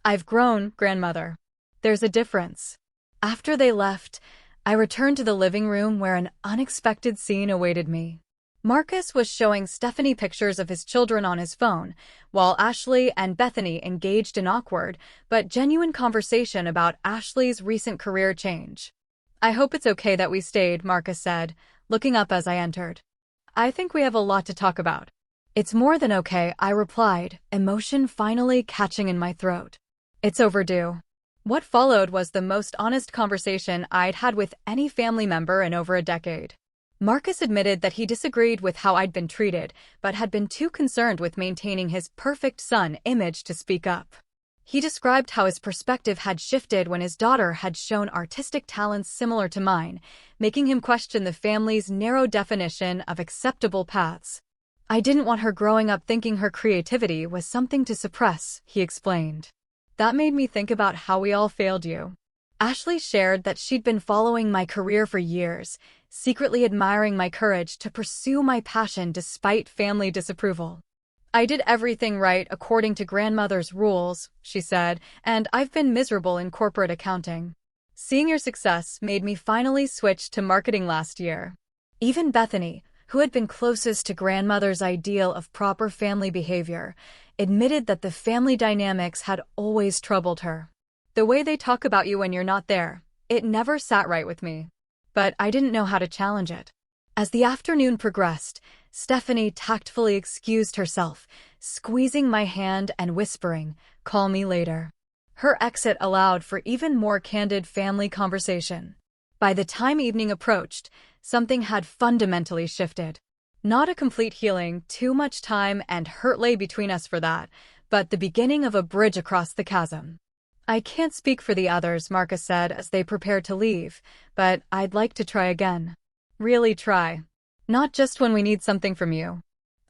I've grown, Grandmother. There's a difference. After they left, I returned to the living room where an unexpected scene awaited me. Marcus was showing Stephanie pictures of his children on his phone, while Ashley and Bethany engaged in awkward but genuine conversation about Ashley's recent career change. I hope it's okay that we stayed, Marcus said, looking up as I entered. I think we have a lot to talk about. It's more than okay, I replied, emotion finally catching in my throat. It's overdue. What followed was the most honest conversation I'd had with any family member in over a decade. Marcus admitted that he disagreed with how I'd been treated, but had been too concerned with maintaining his perfect son image to speak up. He described how his perspective had shifted when his daughter had shown artistic talents similar to mine, making him question the family's narrow definition of acceptable paths. I didn't want her growing up thinking her creativity was something to suppress, he explained. That made me think about how we all failed you. Ashley shared that she'd been following my career for years, secretly admiring my courage to pursue my passion despite family disapproval. I did everything right according to grandmother's rules, she said, and I've been miserable in corporate accounting. Seeing your success made me finally switch to marketing last year. Even Bethany, who had been closest to grandmother's ideal of proper family behavior, admitted that the family dynamics had always troubled her. The way they talk about you when you're not there, it never sat right with me. But I didn't know how to challenge it. As the afternoon progressed, Stephanie tactfully excused herself, squeezing my hand and whispering, "Call me later." Her exit allowed for even more candid family conversation. By the time evening approached, something had fundamentally shifted. Not a complete healing, too much time and hurt lay between us for that, but the beginning of a bridge across the chasm. I can't speak for the others, Marcus said as they prepared to leave, but I'd like to try again. Really try. Not just when we need something from you.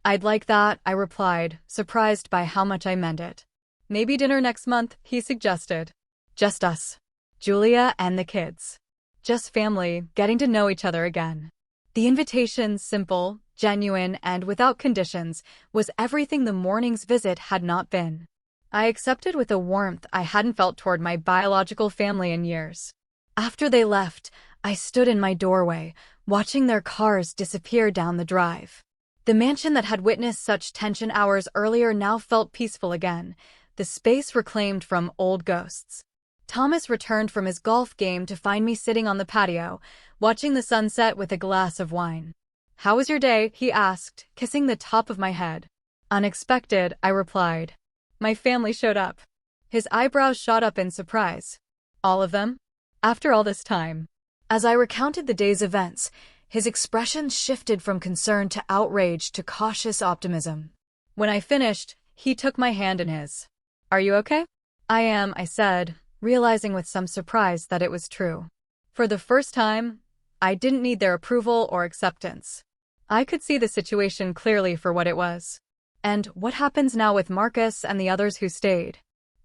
I'd like that, I replied, surprised by how much I meant it. Maybe dinner next month, he suggested. Just us. Julia and the kids. just family, getting to know each other again. The invitation, simple, genuine, and without conditions, was everything the morning's visit had not been. I accepted with a warmth I hadn't felt toward my biological family in years. After they left, I stood in my doorway, watching their cars disappear down the drive. The mansion that had witnessed such tension hours earlier now felt peaceful again, the space reclaimed from old ghosts. Thomas returned from his golf game to find me sitting on the patio, watching the sunset with a glass of wine. "How was your day?" he asked, kissing the top of my head. "Unexpected," I replied. "My family showed up." His eyebrows shot up in surprise. "All of them? After all this time?" As I recounted the day's events, his expression shifted from concern to outrage to cautious optimism. When I finished, he took my hand in his. "Are you okay?" "I am," I said, realizing with some surprise that it was true. For the first time, I didn't need their approval or acceptance. I could see the situation clearly for what it was. "And what happens now with Marcus and the others who stayed?"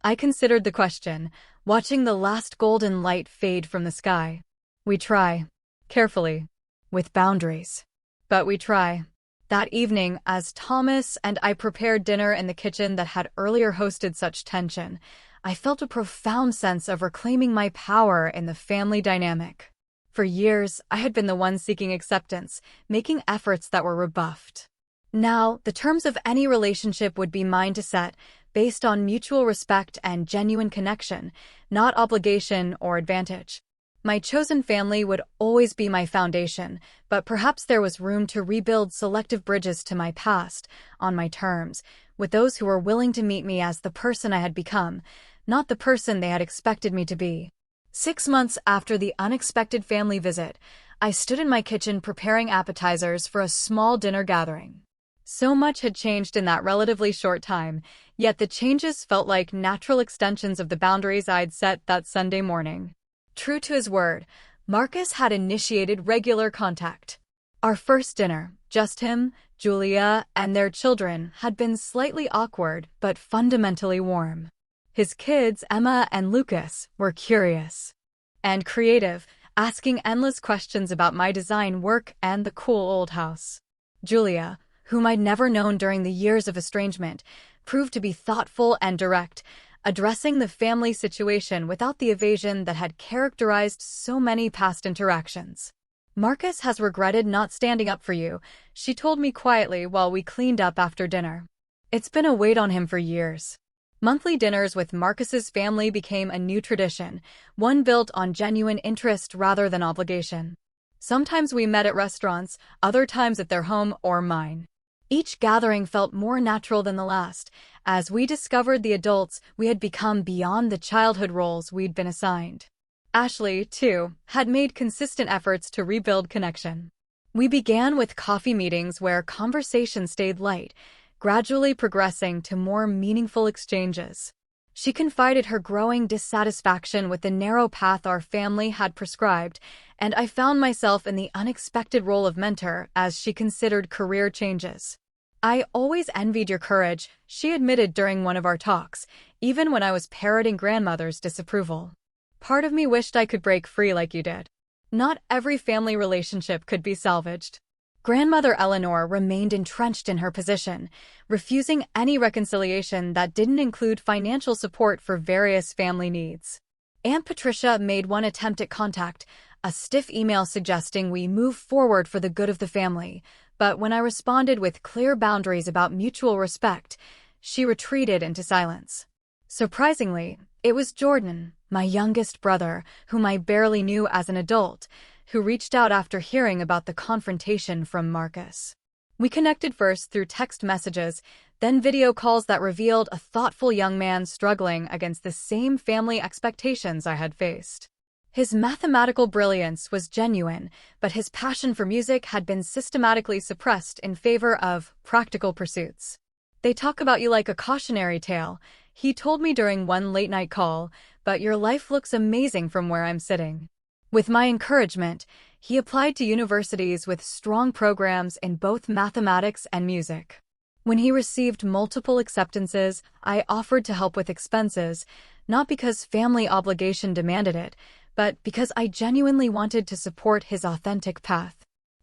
I considered the question, watching the last golden light fade from the sky. "We try. Carefully. With boundaries. But we try." That evening, as Thomas and I prepared dinner in the kitchen that had earlier hosted such tension, I felt a profound sense of reclaiming my power in the family dynamic. For years, I had been the one seeking acceptance, making efforts that were rebuffed. Now, the terms of any relationship would be mine to set, based on mutual respect and genuine connection, not obligation or advantage. My chosen family would always be my foundation, but perhaps there was room to rebuild selective bridges to my past, on my terms, with those who were willing to meet me as the person I had become, not the person they had expected me to be. 6 months after the unexpected family visit, I stood in my kitchen preparing appetizers for a small dinner gathering. So much had changed in that relatively short time, yet the changes felt like natural extensions of the boundaries I'd set that Sunday morning. True to his word, Marcus had initiated regular contact. Our first dinner, just him, Julia, and their children, had been slightly awkward but fundamentally warm. His kids, Emma and Lucas, were curious and creative, asking endless questions about my design work and the cool old house. Julia, whom I'd never known during the years of estrangement, proved to be thoughtful and direct, addressing the family situation without the evasion that had characterized so many past interactions. "Marcus has regretted not standing up for you," she told me quietly while we cleaned up after dinner. "It's been a weight on him for years." Monthly dinners with Marcus's family became a new tradition, one built on genuine interest rather than obligation. Sometimes we met at restaurants, other times at their home or mine. Each gathering felt more natural than the last, as we discovered the adults we had become beyond the childhood roles we'd been assigned. Ashley, too, had made consistent efforts to rebuild connection. We began with coffee meetings where conversation stayed light, gradually progressing to more meaningful exchanges. She confided her growing dissatisfaction with the narrow path our family had prescribed, and I found myself in the unexpected role of mentor as she considered career changes. "I always envied your courage," she admitted during one of our talks, even when I was parroting grandmother's disapproval. "Part of me wished I could break free like you did." Not every family relationship could be salvaged. Grandmother Eleanor remained entrenched in her position, refusing any reconciliation that didn't include financial support for various family needs. Aunt Patricia made one attempt at contact, a stiff email suggesting we move forward for the good of the family, but when I responded with clear boundaries about mutual respect, she retreated into silence. Surprisingly, it was Jordan, my youngest brother, whom I barely knew as an adult, who reached out after hearing about the confrontation from Marcus. We connected first through text messages, then video calls that revealed a thoughtful young man struggling against the same family expectations I had faced. His mathematical brilliance was genuine, but his passion for music had been systematically suppressed in favor of practical pursuits. "They talk about you like a cautionary tale," he told me during one late-night call, "but your life looks amazing from where I'm sitting." With my encouragement, he applied to universities with strong programs in both mathematics and music. When he received multiple acceptances, I offered to help with expenses, not because family obligation demanded it, but because I genuinely wanted to support his authentic path.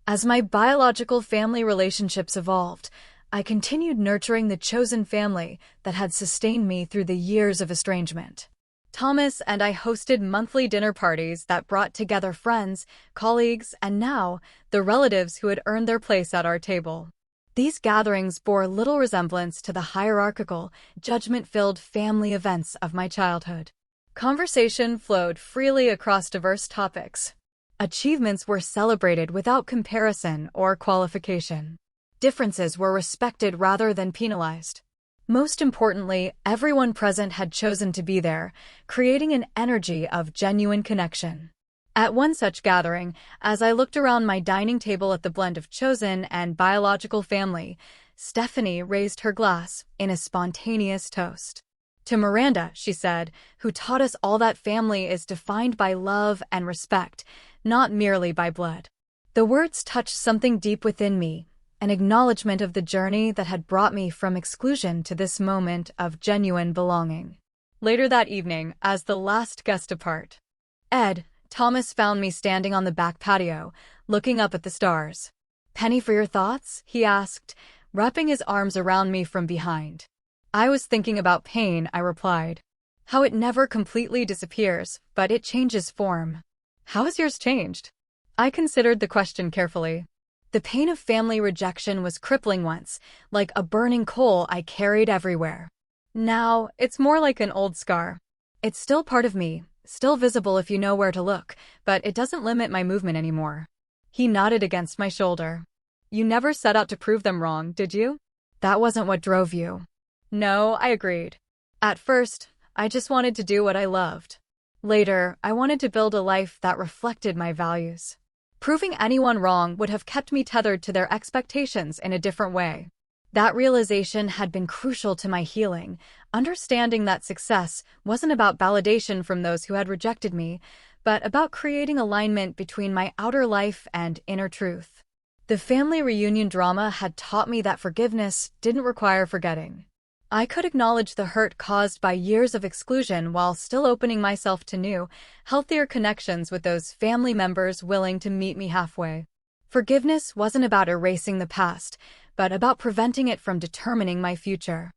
As my biological family relationships evolved, I continued nurturing the chosen family that had sustained me through the years of estrangement. Thomas and I hosted monthly dinner parties that brought together friends, colleagues, and now, the relatives who had earned their place at our table. These gatherings bore little resemblance to the hierarchical, judgment-filled family events of my childhood. Conversation flowed freely across diverse topics. Achievements were celebrated without comparison or qualification. Differences were respected rather than penalized. Most importantly, everyone present had chosen to be there, creating an energy of genuine connection. At one such gathering, as I looked around my dining table at the blend of chosen and biological family, Stephanie raised her glass in a spontaneous toast. "To Miranda," she said, "who taught us all that family is defined by love and respect, not merely by blood." The words touched something deep within me, an acknowledgement of the journey that had brought me from exclusion to this moment of genuine belonging. Later that evening, as the last guest apart, Thomas found me standing on the back patio, looking up at the stars. "Penny for your thoughts?" he asked, wrapping his arms around me from behind. "I was thinking about pain," I replied. "How it never completely disappears, but it changes form." "How has yours changed?" I considered the question carefully. The pain of family rejection was crippling once, like a burning coal I carried everywhere. Now, it's more like an old scar. It's still part of me, still visible if you know where to look, but it doesn't limit my movement anymore. He nodded against my shoulder. "You never set out to prove them wrong, did you? That wasn't what drove you." "No," I agreed. "At first, I just wanted to do what I loved. Later, I wanted to build a life that reflected my values. Proving anyone wrong would have kept me tethered to their expectations in a different way." That realization had been crucial to my healing, understanding that success wasn't about validation from those who had rejected me, but about creating alignment between my outer life and inner truth. The family reunion drama had taught me that forgiveness didn't require forgetting. I could acknowledge the hurt caused by years of exclusion while still opening myself to new, healthier connections with those family members willing to meet me halfway. Forgiveness wasn't about erasing the past, but about preventing it from determining my future.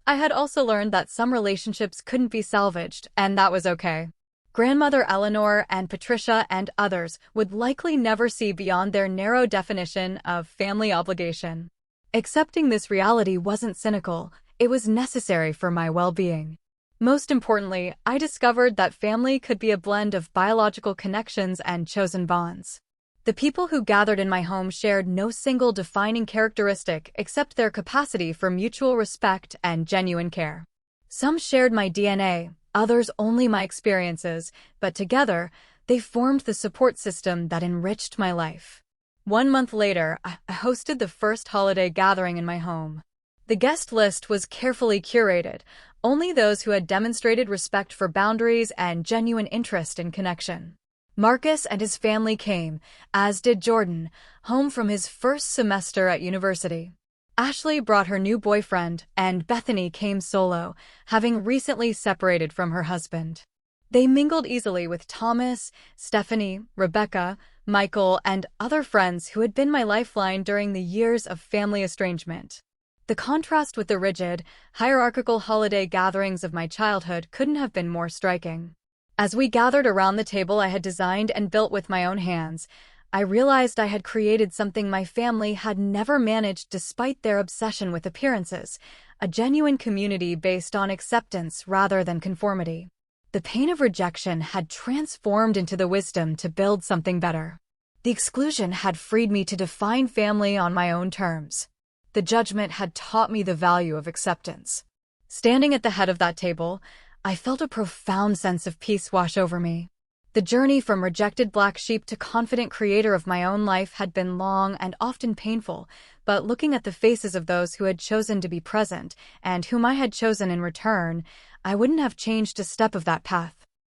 I had also learned that some relationships couldn't be salvaged, and that was okay. Grandmother Eleanor and Patricia and others would likely never see beyond their narrow definition of family obligation. Accepting this reality wasn't cynical. It was necessary for my well-being. Most importantly, I discovered that family could be a blend of biological connections and chosen bonds. The people who gathered in my home shared no single defining characteristic except their capacity for mutual respect and genuine care. Some shared my DNA, others only my experiences, but together, they formed the support system that enriched my life. 1 month later, I hosted the first holiday gathering in my home. The guest list was carefully curated, only those who had demonstrated respect for boundaries and genuine interest in connection. Marcus and his family came, as did Jordan, home from his first semester at university. Ashley brought her new boyfriend, and Bethany came solo, having recently separated from her husband. They mingled easily with Thomas, Stephanie, Rebecca, Michael, and other friends who had been my lifeline during the years of family estrangement. The contrast with the rigid, hierarchical holiday gatherings of my childhood couldn't have been more striking. As we gathered around the table I had designed and built with my own hands, I realized I had created something my family had never managed despite their obsession with appearances, a genuine community based on acceptance rather than conformity. The pain of rejection had transformed into the wisdom to build something better. The exclusion had freed me to define family on my own terms. The judgment had taught me the value of acceptance. Standing at the head of that table, I felt a profound sense of peace wash over me. The journey from rejected black sheep to confident creator of my own life had been long and often painful, but looking at the faces of those who had chosen to be present and whom I had chosen in return, I wouldn't have changed a step of that path.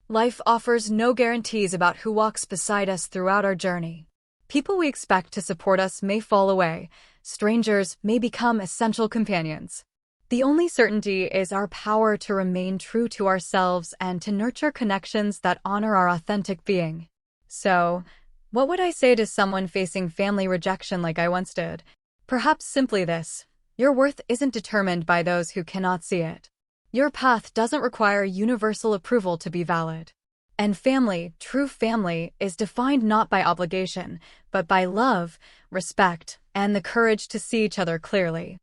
Life offers no guarantees about who walks beside us throughout our journey. People we expect to support us may fall away. Strangers may become essential companions. The only certainty is our power to remain true to ourselves and to nurture connections that honor our authentic being. So, what would I say to someone facing family rejection like I once did? Perhaps simply this: your worth isn't determined by those who cannot see it. Your path doesn't require universal approval to be valid. And family, true family, is defined not by obligation, but by love, respect, and the courage to see each other clearly.